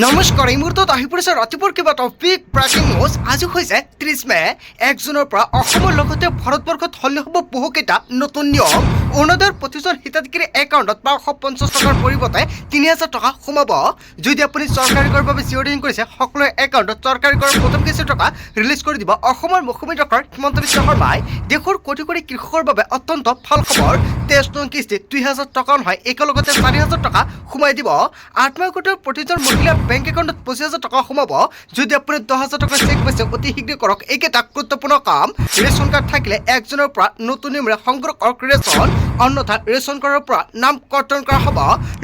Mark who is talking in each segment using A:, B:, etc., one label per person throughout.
A: নমস্কাৰ এই মুহূৰ্তত আহি পৰিছে ৰাতিপুৱাৰ কেইবাটাও বিগ ব্ৰেকিং নিউজ। আজি হৈছে 30 মে। 1 জুনৰ পৰা অসমৰ লগতে ভাৰতবৰ্ষত সলনি হ'ব বহুকেইটা নতুন নিয়ম। অৰুণোদয়ৰ প্ৰতিজন হিতাধিকাৰী একাউণ্টত 550 টকাৰ পৰিৱৰ্তে 3000 টকা সোমাব। যদি আপুনি চৰকাৰী কৰৰ বাবে জিঅ'ডিং কৰিছে, সকলোৰে একাউণ্টত চৰকাৰী কৰৰ প্ৰথম কিস্তিৰ টকা ৰিলিজ কৰি দিব অসমৰ মুখ্যমন্ত্ৰী ডক্টৰ হিমন্ত বিশ্ব শৰ্মাই। দেশৰ কোটি কোটি কৃষকৰ বাবে অত্যন্ত ভাল খবৰ। 23 নং কিস্তিত 2000 টকা নহয়, একেলগতে 4000 টকা সোমাই দিব। আত্মসহায়ক প্ৰতিজন মহিলাৰ বেংক একাউণ্টত 25000 টকা সোমাব। যদি আপুনি 10000 টকা চেক পাইছে, অতি শীঘ্ৰে কৰক এইকেইটা গুৰুত্বপূৰ্ণ কাম। ৰেচন কাৰ্ড থাকিলে 1 জুনৰ পৰা নতুন নিয়মেৰে সংগ্ৰহ কৰক ৰেচন, অন্যথা ৰেচন কাৰ্ডৰ পৰা নাম কৰ্তন কৰা হ'ব।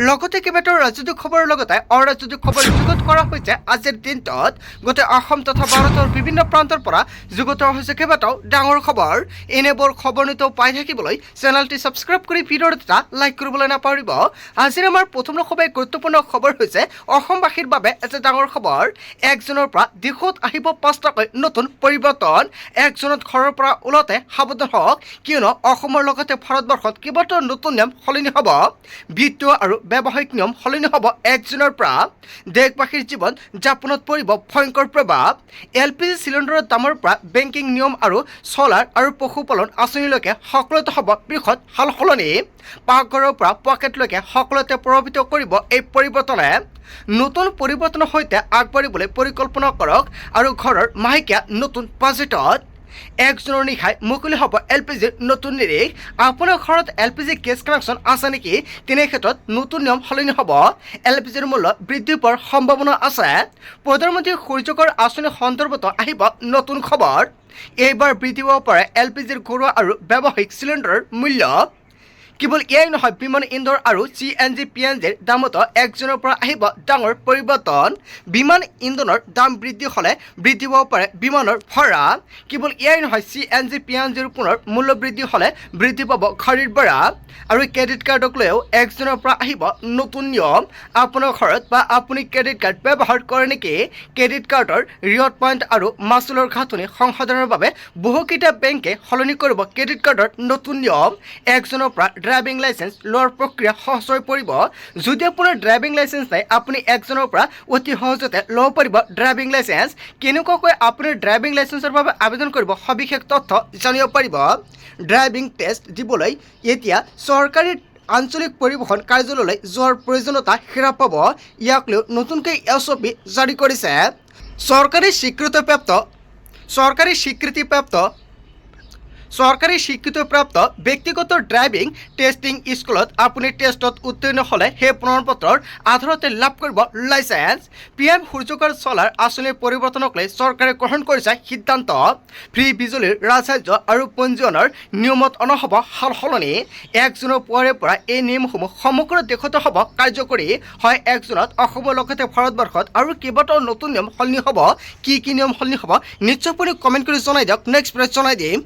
A: লগতে কেইবাটাও ৰাজনৈতিক খবৰৰ লগতে অৰাজনৈতিক খবৰ যুগুত কৰা হৈছে। আজিৰ দিনটোত গোটেই অসম তথা ভাৰতৰ বিভিন্ন প্ৰান্তৰ পৰা যুগুত হৈছে কেইবাটাও ডাঙৰ খবৰ। এনেবোৰ খবৰ নিতৌ পাই থাকিবলৈ চেনেলটি ছাবস্ক্ৰাইব কৰি ভিডিঅ'টো এটা লাইক কৰিবলৈ নাপাহৰিব। আজিৰ আমাৰ প্ৰথম খবৰ গুৰুত্বপূৰ্ণ খবৰ হৈছে অসমবাসীৰ বাবে এটা ডাঙৰ খবৰ। 1 জুনৰ পৰা দেশত আহিব 5টাকৈ নতুন পৰিৱৰ্তন। 1 জুনত ঘৰৰ পৰা ওলাওঁতে সাৱধান হওক, কিয়নো অসমৰ লগতে ভাৰতবৰ্ষত কেইবাটাও নতুন নিয়ম সলনি হ'ব। বিত্তীয় আৰু ব্যৱসায়িক নিয়ম সলনি হ'ব 1 জুনৰ পৰা। দেশবাসীৰ জীৱন যাপনত পৰিব ভয়ংকৰ প্ৰভাৱ। LPG চিলিণ্ডাৰৰ দামৰ পৰা বেংকিং নিয়ম আৰু চ'লাৰ আৰু পশুপালন আঁচনিলৈকে সকলোতে হ'ব বৃহৎ সাল সলনি। পাকঘৰৰ পৰা পকেটলৈকে সকলোতে প্ৰভাৱিত কৰিব এই পৰিৱৰ্তনে। নতুন পৰিৱৰ্তনৰ সৈতে আগবাঢ়িবলৈ পৰিকল্পনা কৰক আৰু ঘৰৰ মাহেকীয়া নতুন বাজেটত 1 জুনৰ নিশাই মুকলি হ'ব LPGৰ নতুন নিৰিখ। আপোনাৰ ঘৰত LPG গেছ কানেকশ্যন আছে নেকি? তেনে ক্ষেত্ৰত নতুন নিয়ম সলনি হ'ব। LPGৰ মূল্য বৃদ্ধি পোৱাৰ সম্ভাৱনা আছে। প্ৰধানমন্ত্ৰী সূৰ্যকৰ আঁচনি সন্দৰ্ভত আহিব নতুন খবৰ। এইবাৰ বৃদ্ধি পাব পাৰে LPGৰ ঘৰুৱা আৰু ব্যৱসায়িক চিলিণ্ডাৰৰ মূল্য। কেৱল এয়াই নহয়, বিমান ইন্ধন আৰু CNG PNGৰ দামতো 1 জুনৰ পৰা আহিব ডাঙৰ পৰিৱৰ্তন। বিমান ইন্ধনৰ দাম বৃদ্ধি হ'লে বৃদ্ধি পাব পাৰে বিমানৰ ভাড়া। কেৱল এয়াই নহয়, CNG PNGৰ পুনৰ মূল্য বৃদ্ধি হ'লে বৃদ্ধি পাব গাড়ীৰ ভাড়া। আৰু ক্ৰেডিট কাৰ্ডক লৈও 1 জুনৰ পৰা আহিব নতুন নিয়ম। আপোনাৰ ঘৰত বা আপুনি ক্ৰেডিট কাৰ্ড ব্যৱহাৰ কৰে নেকি? ক্ৰেডিট কাৰ্ডৰ ৰিৱাৰ্ড পইণ্ট আৰু মাচুলৰ গাঁথনি সংশোধনৰ বাবে বহুকেইটা বেংকে সলনি কৰিব ক্ৰেডিট কাৰ্ডৰ নতুন নিয়ম। 1 জুনৰ পৰা ড্ৰাইভিং লাইচেন্স লোৱাৰ প্ৰক্ৰিয়া সহজ হৈ পৰিব। যদি আপোনাৰ ড্ৰাইভিং লাইচেন্স নাই, আপুনি 1 জুনৰ পৰা অতি সহজতে ল'ব পাৰিব ড্ৰাইভিং লাইচেন্স। কেনেকুৱাকৈ আপুনি ড্ৰাইভিং লাইচেন্সৰ বাবে আবেদন কৰিব, সবিশেষ তথ্য জানিব পাৰিব। ড্ৰাইভিং টেষ্ট দিবলৈ এতিয়া চৰকাৰী আঞ্চলিক পৰিবহণ কাৰ্যালয়লৈ যোৱাৰ প্ৰয়োজনীয়তা হ্ৰাস পাব। ইয়াক লৈ নতুনকৈ SOP জাৰি কৰিছে চৰকাৰী স্বীকৃতিপ্ৰাপ্ত ব্যক্তিগত ড্ৰাইভিং টেষ্টিং স্কুলত আপুনি টেষ্টত উত্তীৰ্ণ হ'লে সেই প্ৰমাণপত্ৰৰ আধাৰতে লাভ কৰিব লাইচেন্স। PM সূৰ্যকৰ চলাৰ আঁচনিৰ পৰিৱৰ্তনক লৈ চৰকাৰে গ্ৰহণ কৰিছে সিদ্ধান্ত। ফ্ৰী বিজুলীৰ ৰাজসাহায্য আৰু পঞ্জীয়নৰ নিয়মত অনা হ'ব সাল সলনি। 1 জুনৰ পুৱাৰে পৰা এই নিয়মসমূহ সমগ্ৰ দেশতে হ'ব কাৰ্যকৰী হয়। 1 জুনত অসমৰ লগতে ভাৰতবৰ্ষত আৰু কেইবাটাও নতুন নিয়ম সলনি হ'ব। কি নিয়ম সলনি হ'ব নিশ্চয় আপুনি কমেণ্ট কৰি জনাই দিয়ক, নেক্সট ভিডিঅ'ত জনাই দিম।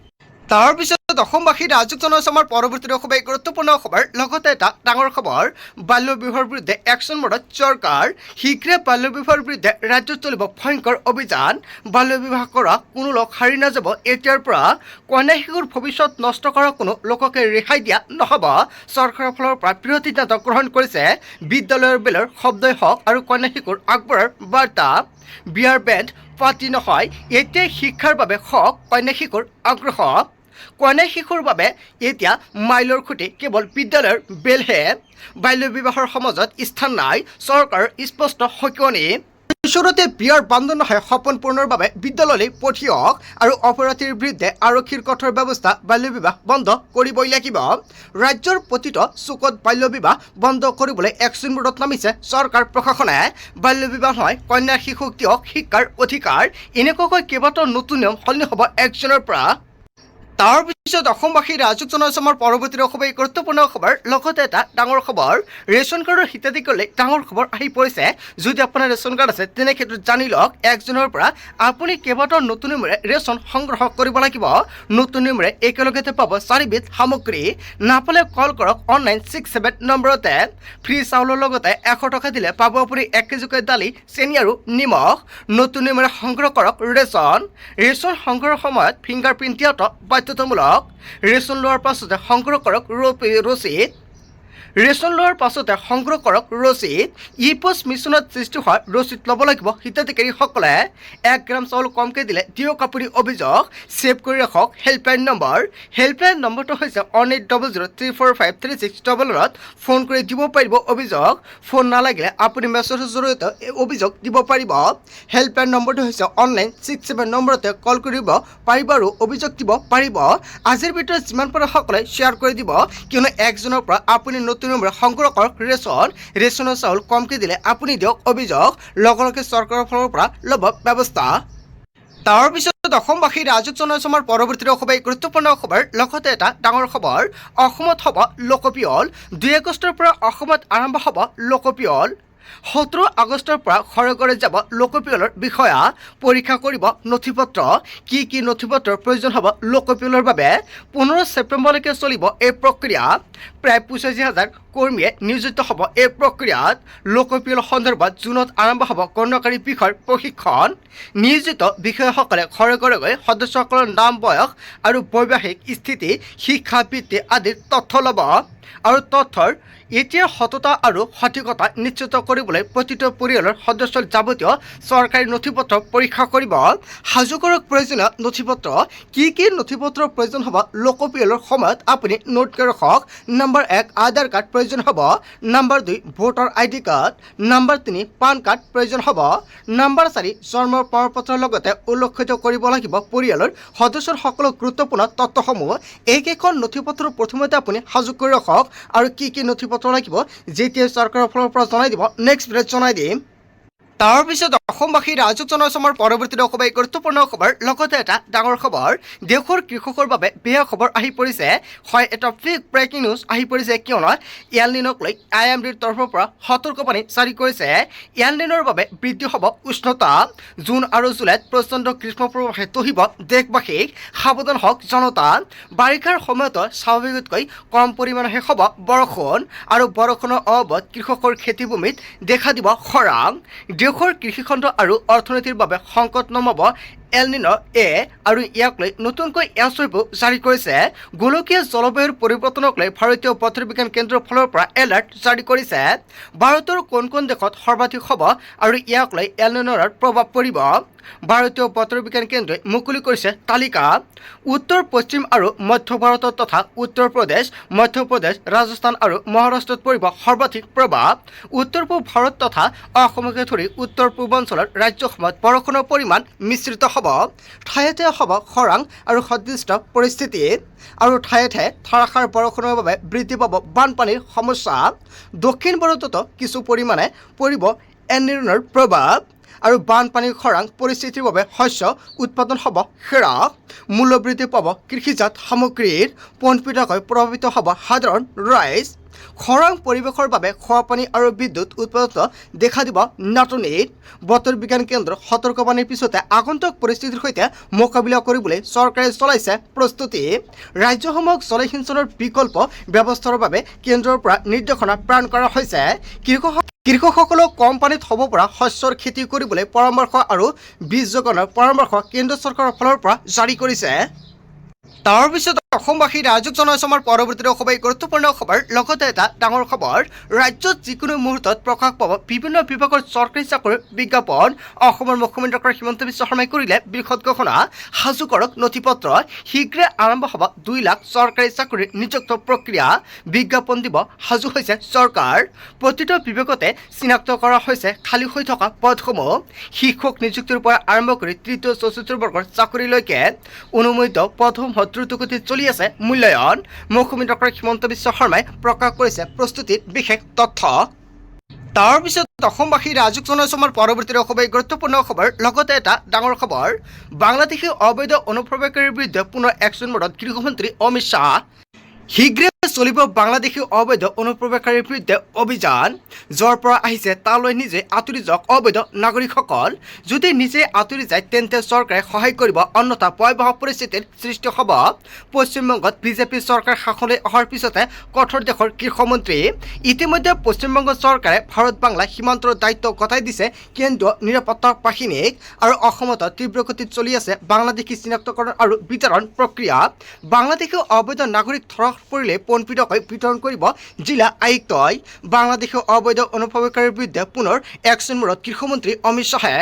A: তাৰপিছত অসমবাসী ৰাজ্যক জনাইছে আমাৰ পৰৱৰ্তী খুবেই গুৰুত্বপূৰ্ণ খবৰ। লগতে এটা ডাঙৰ খবৰ, বাল্য বিবাহৰ বিৰুদ্ধে একশ্যন মোডত চৰকাৰ। শীঘ্ৰে বাল্য বিবাহৰ বিৰুদ্ধে ৰাজ্যত চলিব ভয়ংকৰ অভিযান। বাল্য বিবাহ কৰা কোনো লোক হাৰি নাযাব। এতিয়াৰ পৰা কন্যা শিশুৰ ভৱিষ্যত নষ্ট কৰা কোনো লোককে ৰেহাই দিয়া নহ'ব। চৰকাৰৰ ফালৰ পৰা বৃহৎ সিদ্ধান্ত গ্ৰহণ কৰিছে। বিদ্যালয়ৰ বেলৰ শব্দই হওক আৰু কন্যা শিশুৰ আগবঢ়াৰ বাৰ্তা। বিয়াৰ বেণ্ড পাতি নহয়, এতিয়াই শিক্ষাৰ বাবে হওক কন্যা শিশুৰ আগ্ৰহ। কন্যা শিশুৰ বাবে এতিয়া মাইলৰ খুঁটি কেৱল বিদ্যালয়ৰ বেলহে। বাল্য বিবাহৰ সমাজত স্থান নাই, চৰকাৰৰ স্পষ্ট সকিয়নি। ওচৰতে বিয়াৰ বান্ধোন নহয়, সপোন পূৰণৰ বাবে বিদ্যালয়লৈ পঠিয়াওক আৰু অপৰাধীৰ বিৰুদ্ধে আৰক্ষীৰ কঠোৰ ব্যৱস্থা। বাল্য বিবাহ বন্ধ কৰিবই লাগিব। ৰাজ্যৰ প্ৰতিটো চুকত বাল্য বিবাহ বন্ধ কৰিবলৈ একশ্যন মোডত নামিছে চৰকাৰ প্ৰশাসনে। বাল্য বিবাহ নহয়, কন্যা শিশুক দিয়ক শিক্ষাৰ অধিকাৰ। এনেকুৱাকৈ কেইবাটাও নতুন নিয়ম সলনি হ'ব 1 জুনৰ পৰা। তাৰপিছত অসমবাসী ৰাজ্যক জনাইছে আমাৰ পৰৱৰ্তী খুবেই গুৰুত্বপূৰ্ণ খবৰ। লগতে এটা ডাঙৰ খবৰ, ৰেচন কাৰ্ডৰ হিতাধিকাৰীলৈ ডাঙৰ খবৰ আহি পৰিছে। যদি আপোনাৰ ৰেচন কাৰ্ড আছে তেনে ক্ষেত্ৰত জানি লওক, 1 জুনৰ পৰা আপুনি কেইবাটাও নতুন নিয়মেৰে ৰেচন সংগ্ৰহ কৰিব লাগিব। নতুন নিয়মেৰে একেলগতে পাব 4বিধ সামগ্ৰী। নাপালে কল কৰক অনলাইন 67 নম্বৰতে। ফ্ৰী চাউলৰ লগতে 100 টকা দিলে পাব আপুনি 1 কেজিকৈ দালি, চেনি আৰু নিমখ। নতুন নিয়মেৰে সংগ্ৰহ কৰক ৰেচন। ৰেচন সংগ্ৰহৰ সময়ত ফিংগাৰ প্ৰিণ্ট দিয়াটো বাধ্যতামূলক। ৰেচন লোৱাৰ পাছতে সংগ্ৰহ কৰক ৰচিদ। ৰেচন লোৱাৰ পাছতে সংগ্ৰহ কৰক ৰচিদ। ই পোষ্ট মিছনত সৃষ্টি হোৱা ৰচিদ ল'ব লাগিব হিতাধিকাৰীসকলে। 1 গ্ৰাম চাউল কমকৈ দিলে দিয়ক আপুনি অভিযোগ। ছেভ কৰি ৰাখক হেল্পলাইন নম্বৰ। হেল্পলাইন নম্বৰটো হৈছে 1800345369 ফোন কৰি দিব পাৰিব অভিযোগ। ফোন নালাগিলে আপুনি মেছেজৰ জৰিয়তে এই অভিযোগ দিব পাৰিব। হেল্পলাইন নম্বৰটো হৈছে অনলাইন 67 নম্বৰতে কল কৰিব পাৰিব আৰু অভিযোগ দিব পাৰিব। আজিৰ ভিতৰত যিমান পাৰে সকলে শ্বেয়াৰ কৰি দিব, কিয়নো একজনৰ পৰা আপুনি নতুন নম্বৰ সংগ্ৰহ কৰক ৰেচনৰ চাউল কমকৈ দিলে আপুনি দিয়ক অভিযোগ, লগে লগে চৰকাৰৰ ফালৰ পৰা ল'ব ব্যৱস্থা। তাৰপিছত অসমবাসী ৰাজক জনাইছো আমাৰ পৰৱৰ্তী অসবাই গুৰুত্বপূৰ্ণ খবৰ। লগতে এটা ডাঙৰ খবৰ, অসমত হ'ব লোকপিয়ল। 2 আগষ্টৰ পৰা অসমত আৰম্ভ হ'ব লোকপিয়ল। 17 আগষ্টৰ পৰা ঘৰে ঘৰে যাব লোকপিয়লৰ বিষয়া। পৰীক্ষা কৰিব নথিপত্ৰ। কি কি নথিপত্ৰৰ প্ৰয়োজন হ'ব লোকপিয়লৰ বাবে? 15 ছেপ্টেম্বৰলৈকে চলিব এই প্ৰক্ৰিয়া। প্ৰায় 85,000 কৰ্মীয়ে নিয়োজিত হ'ব এই প্ৰক্ৰিয়াত। লোকপিয়ল সন্দৰ্ভত জুনত আৰম্ভ হ'ব গণনাকাৰী বিষয়ৰ প্ৰশিক্ষণ। নিয়োজিত বিষয়াসকলে ঘৰে ঘৰে গৈ সদস্যসকলৰ নাম, বয়স আৰু বৈবাহিক স্থিতি, শিক্ষা বৃত্তি আদিৰ তথ্য ল'ব আৰু তথ্যৰ এতিয়াৰ সততা আৰু সঠিকতা নিশ্চিত কৰিবলৈ প্ৰতিটো পৰিয়ালৰ সদস্যৰ যাৱতীয় চৰকাৰী নথিপত্ৰ পৰীক্ষা কৰিব। সাজু কৰক প্ৰয়োজনীয় নথিপত্ৰ। কি কি নথিপত্ৰৰ প্ৰয়োজন হ'ব লোকপিয়লৰ সময়ত আপুনি নোট কৰি ৰাখক। নম্বৰ 1 আধাৰ কাৰ্ড প্ৰয়োজন হ'ব। Number 2 voter ID card. Number 3 PAN card প্ৰয়োজন হ'ব। নম্বৰ 4 জন্মৰ প্ৰমাণপত্ৰৰ লগতে উল্লেখিত কৰিব লাগিব পৰিয়ালৰ সদস্যৰ সকলো গুৰুত্বপূৰ্ণ তথ্যসমূহ। এইকেইখন নথিপত্ৰৰ প্ৰথমতে আপুনি সাজু কৰি ৰাখক আৰু কি কি নথিপত্ৰ লাগিব যেতিয়া চৰকাৰৰ ফালৰ পৰা জনাই দিব, নেক্সট ভিডিঅ'ত জনাই দিম। তাৰপিছত অসমবাসী ৰাজক জনাইছো আমাৰ পৰৱৰ্তী অসবাই গুৰুত্বপূৰ্ণ খবৰ। লগতে এটা ডাঙৰ খবৰ, দেশৰ কৃষকৰ বাবে বেয়া খবৰ আহি পৰিছে। হয়, এটা ব্ৰেকিং নিউজ আহি পৰিছে, কিয়নো এল নিনক লৈ IMDৰ তৰফৰ পৰা সতৰ্কবাণী জাৰি কৰিছে। এল নিনৰ বাবে বৃদ্ধি হ'ব উষ্ণতা। জুন আৰু জুলাইত প্ৰচণ্ড গ্ৰীষ্ম প্ৰৱাহে তহিব দেশবাসীক, সাৱধান হওক জনতা। বাৰিষাৰ সময়তো স্বাভাৱিকতকৈ কম পৰিমাণেহে হ'ব বৰষুণ আৰু বৰষুণৰ অভাৱত কৃষকৰ খেতিভূমিত দেখা দিব খৰাং। দেশৰ কৃষিখণ্ড আৰু অৰ্থনীতিৰ বাবে সংকট নমাব এল নিনো আৰু ইয়াক লৈ নতুনকৈ এছঅ'পি জাৰি কৰিছে। গোলকীয় জলবায়ুৰ পৰিৱৰ্তনক লৈ ভাৰতীয় বতৰ বিজ্ঞান কেন্দ্ৰৰ ফালৰ পৰা এলাৰ্ট জাৰি কৰিছে। ভাৰতৰ কোন কোন দেশত সৰ্বাধিক হ'ব আৰু ইয়াক লৈ এল নিনোৰ প্ৰভাৱ পৰিব। ভাৰতীয় বতৰ বিজ্ঞান কেন্দ্ৰই মুকলি কৰিছে তালিকা। উত্তৰ পশ্চিম আৰু মধ্য ভাৰতত তথা উত্তৰ প্ৰদেশ, মধ্যপ্ৰদেশ, ৰাজস্থান আৰু মহাৰাষ্ট্ৰত পৰিব সৰ্বাধিক প্ৰভাৱ। উত্তৰ পূব ভাৰত তথা অসমকে ধৰি উত্তৰ পূৰ্বাঞ্চলৰ ৰাজ্যসমূহত বৰষুণৰ পৰিমাণ মিশ্ৰিত হ'ব। ঠায়ে ঠায়ে হ'ব খৰাং আৰু সদৃষ্ট পৰিস্থিতি আৰু ঠায়ে ঠায়ে ধাৰাসাৰ বৰষুণৰ বাবে বৃদ্ধি পাব বানপানীৰ সমস্যা। দক্ষিণ ভাৰততো কিছু পৰিমাণে পৰিব এল নিনোৰ প্ৰভাৱ আৰু বানপানীৰ খৰাং পৰিস্থিতিৰ বাবে শস্য উৎপাদন হ'ব হ্ৰাস। মূল্যবৃদ্ধি পাব কৃষিজাত সামগ্ৰীৰ। পোনপটীয়াকৈ প্ৰভাৱিত হ'ব সাধাৰণ ৰাইজ। খৰাং পৰিৱেশৰ বাবে খোৱাপানী আৰু বিদ্যুৎ উৎপাদনত দেখা দিব নাটনিত। বতৰ বিজ্ঞান কেন্দ্ৰৰ সতৰ্কবাণীৰ পিছতে আগন্তুক পৰিস্থিতিৰ সৈতে মোকাবিলা কৰিবলৈ চৰকাৰে চলাইছে প্ৰস্তুতি। ৰাজ্যসমূহক জলসিঞ্চনৰ বিকল্প ব্যৱস্থাৰ বাবে কেন্দ্ৰৰ পৰা নিৰ্দেশনা প্ৰেৰণ কৰা হৈছে। কৃষকসকলক কম পানীত হ'ব পৰা শস্যৰ খেতি কৰিবলৈ পৰামৰ্শ আৰু বীজ যোগানৰ পৰামৰ্শ কেন্দ্ৰ চৰকাৰৰ ফালৰ পৰা জাৰি কৰিছে। তাৰপিছত অসমবাসী ৰাজক জনাইছো আমাৰ পৰৱৰ্তী অসবাই গুৰুত্বপূৰ্ণ খবৰ। লগতে এটা ডাঙৰ খবৰ, ৰাজ্যত যিকোনো মুহূৰ্তত প্ৰকাশ পাব বিভিন্ন বিভাগৰ চৰকাৰী চাকৰিৰ বিজ্ঞাপন। অসমৰ মুখ্যমন্ত্ৰী ডক্টৰ হিমন্ত বিশ্ব শৰ্মাই কৰিলে বৃহৎ ঘোষণা। সাজু কৰক নথিপত্ৰ। শীঘ্ৰে আৰম্ভ হ'ব 2 লাখ চৰকাৰী চাকৰিৰ নিযুক্ত প্ৰক্ৰিয়া। বিজ্ঞাপন দিব সাজু হৈছে চৰকাৰ। প্ৰতিটো বিভাগতে চিনাক্ত কৰা হৈছে খালী হৈ থকা পদসমূহ। শিক্ষক নিযুক্তিৰ পৰা আৰম্ভ কৰি তৃতীয় চতুৰ্থ বৰ্গৰ চাকৰিলৈকে অনুমোদিত পদসমূহ দ্ৰুতগতিত চলি আছে মূল্যায়ন। মুখ্যমন্ত্ৰী ডক্টৰ হিমন্ত বিশ্ব শৰ্মাই প্ৰকাশ কৰিছে প্ৰস্তুতিৰ বিশেষ তথ্য। তাৰপিছত অসমবাসী ৰাজক জনাইছো আমাৰ পৰৱৰ্তী অসবাই গুৰুত্বপূৰ্ণ খবৰ। লগতে এটা ডাঙৰ খবৰ, বাংলাদেশী অবৈধ অনুপ্ৰৱেশকাৰীৰ বিৰুদ্ধে পুনৰ একশ্যন মোডত গৃহমন্ত্ৰী অমিত শ্বাহ। শীঘ্ৰে চলিব বাংলাদেশী অবৈধ অনুপ্ৰৱেশকাৰীৰ বিৰুদ্ধে অভিযান। য'ৰ পৰা আহিছে তালৈ নিজে আঁতৰি যাওক অবৈধ নাগৰিকসকল। যদি নিজে আঁতৰি যায় তেন্তে চৰকাৰে সহায় কৰিব, অন্যথা ভয়াৱহ পৰিস্থিতিৰ সৃষ্টি হ'ব। পশ্চিমবংগত বিজেপি চৰকাৰ শাসনলৈ অহাৰ পিছতে কঠোৰ দেশৰ গৃহমন্ত্ৰী। ইতিমধ্যে পশ্চিমবংগ চৰকাৰে ভাৰত বাংলা সীমান্তৰ দায়িত্ব গতাই দিছে কেন্দ্ৰীয় নিৰাপত্তা বাহিনীক আৰু অসমত তীব্ৰগতিত চলি আছে বাংলাদেশী চিনাক্তকৰণ আৰু বিতৰণ প্ৰক্ৰিয়া। বাংলাদেশী অবৈধ নাগৰিক ধৰা পৰিলে পোনপটীয়াকৈ বিতৰণ কৰিব জিলা আয়ুক্তই। বাংলাদেশীয় অবৈধ অনুপ্ৰৱেশকাৰীৰ বিৰুদ্ধে পুনৰ একশ্যন মূৰত গৃহমন্ত্ৰী অমিত শ্বাহে।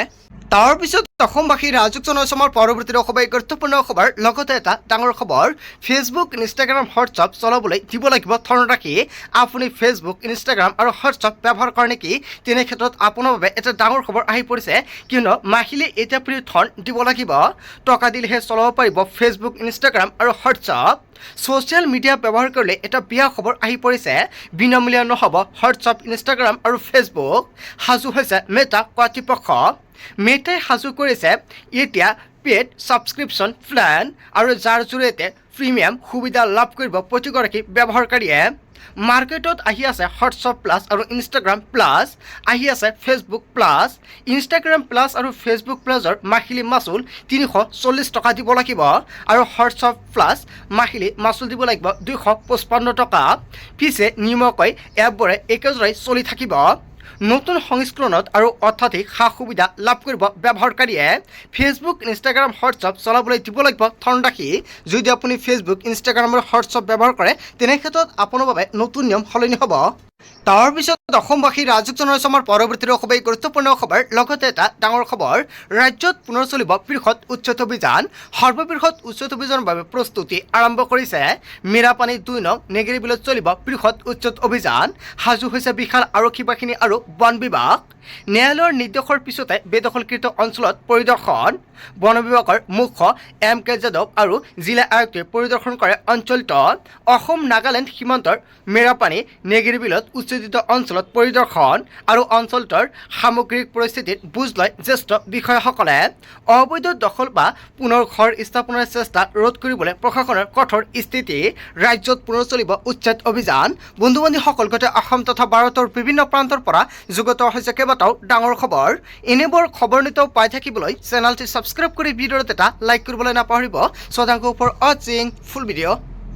A: তাৰ পিছত অসমবাসী ৰাজুক জনাইছে আমাৰ পৰৱৰ্তী খুবেই গুৰুত্বপূৰ্ণ খবৰ। লগতে এটা ডাঙৰ খবৰ, ফেচবুক, ইনষ্টাগ্ৰাম, হোৱাটছআপ চলাবলৈ দিব লাগিব ধনৰাশি। আপুনি ফেচবুক, ইনষ্টাগ্ৰাম আৰু হোৱাটছআপ ব্যৱহাৰ কৰে নেকি? তেনে ক্ষেত্ৰত আপোনাৰ বাবে এটা ডাঙৰ খবৰ আহি পৰিছে, কিয়নো মাহিলী এতিয়া ধন দিব লাগিব। টকা দিলেহে চলাব পাৰিব ফেচবুক, ইনষ্টাগ্ৰাম আৰু হোৱাটছআপ। ছ'চিয়েল মিডিয়া ব্যৱহাৰ কৰিলে এটা বেয়া খবৰ আহি পৰিছে। বিনামূলীয়া নহ'ব হোৱাটছআপ, ইনষ্টাগ্ৰাম আৰু ফেচবুক। সাজু হৈছে মেটা কৰ্তৃপক্ষ। মেটাই সাজু কৰিছে এতিয়া পেড ছাবস্ক্ৰিপশ্যন প্লেন, আৰু যাৰ জৰিয়তে প্ৰিমিয়াম সুবিধা লাভ কৰিব প্ৰতিগৰাকী ব্যৱহাৰকাৰীয়ে। মাৰ্কেটত আহি আছে হোৱাটছআপ প্লাছ আৰু ইনষ্টাগ্ৰাম প্লাছ, আহি আছে ফেচবুক প্লাছ। ইনষ্টাগ্ৰাম প্লাছ আৰু ফেচবুক প্লাছৰ মাহিলী মাচুল 340 টকা দিব লাগিব, আৰু হোৱাটছআপ প্লাছ মাহিলী মাচুল দিব লাগিব 255 টকা। পিছে নিয়মীয়াকৈ এপবোৰে একেদৰে চলি থাকিব। নতুন সংস্কৰণত আৰু অত্যাধিক সা সুবিধা লাভ কৰিব ব্যৱহাৰকাৰীয়ে। ফেচবুক, ইনষ্টাগ্ৰাম, হোৱাটছআপ চলাবলৈ দিব লাগিব ধনৰাশি। যদি আপুনি ফেচবুক, ইনষ্টাগ্ৰাম আৰু হোৱাটছআপ ব্যৱহাৰ কৰে, তেনে ক্ষেত্ৰত আপোনাৰ বাবে নতুন নিয়ম সলনি হ'ব। তাৰপিছত অসমবাসী ৰাজুক জনাইছে আমাৰ পৰৱৰ্তী খুবেই গুৰুত্বপূৰ্ণ খবৰ। লগতে এটা ডাঙৰ খবৰ, ৰাজ্যত পুনৰ চলিব বৃহৎ উচ্ছেদ অভিযান। সৰ্ববৃহৎ উচ্ছেদ অভিযানৰ বাবে প্ৰস্তুতি আৰম্ভ কৰিছে মেৰাপানী 2 নং নেগেৰী বিলত চলিব বৃহৎ উচ্ছেদ অভিযান। সাজু হৈছে বিশাল আৰক্ষী বাহিনী আৰু বন বিভাগ। ন্যায়ালয়ৰ নিৰ্দেশৰ পিছতে বেদখলকৃত অঞ্চলত পৰিদৰ্শন। বন বিভাগৰ মুখ্য MK যাদৱ আৰু জিলা আয়ুক্তই পৰিদৰ্শন কৰে অঞ্চলটোত। অসম নাগালেণ্ড সীমান্তৰ মেৰাপানী নেগেৰী বিলত উচ্ছেদিত অঞ্চলত পৰিদৰ্শন আৰু অঞ্চলটোৰ সামগ্ৰিক পৰিস্থিতিত বুজ লয় জ্যেষ্ঠ বিষয়াসকলে। অবৈধ দখল বা পুনৰ ঘৰ স্থাপনৰ চেষ্টা ৰোধ কৰিবলৈ প্ৰশাসনৰ কঠোৰ স্থিতি। ৰাজ্যত পুনৰ চলিব উচ্ছেদ অভিযান। বন্ধু বান্ধৱীসকল, গোটেই অসম তথা ভাৰতৰ বিভিন্ন প্ৰান্তৰ পৰা যুগত হৈছে কেইবাটাও ডাঙৰ খবৰ। এনেবোৰ খবৰ নিতৌ পাই থাকিবলৈ চেনেলটি ছাবস্ক্ৰাইব কৰি ভিডিঅ'ত এটা লাইক কৰিবলৈ নাপাহৰিব। চ' থেংক ইউ ফৰ ৱাচিং ফুল ভিডিঅ'।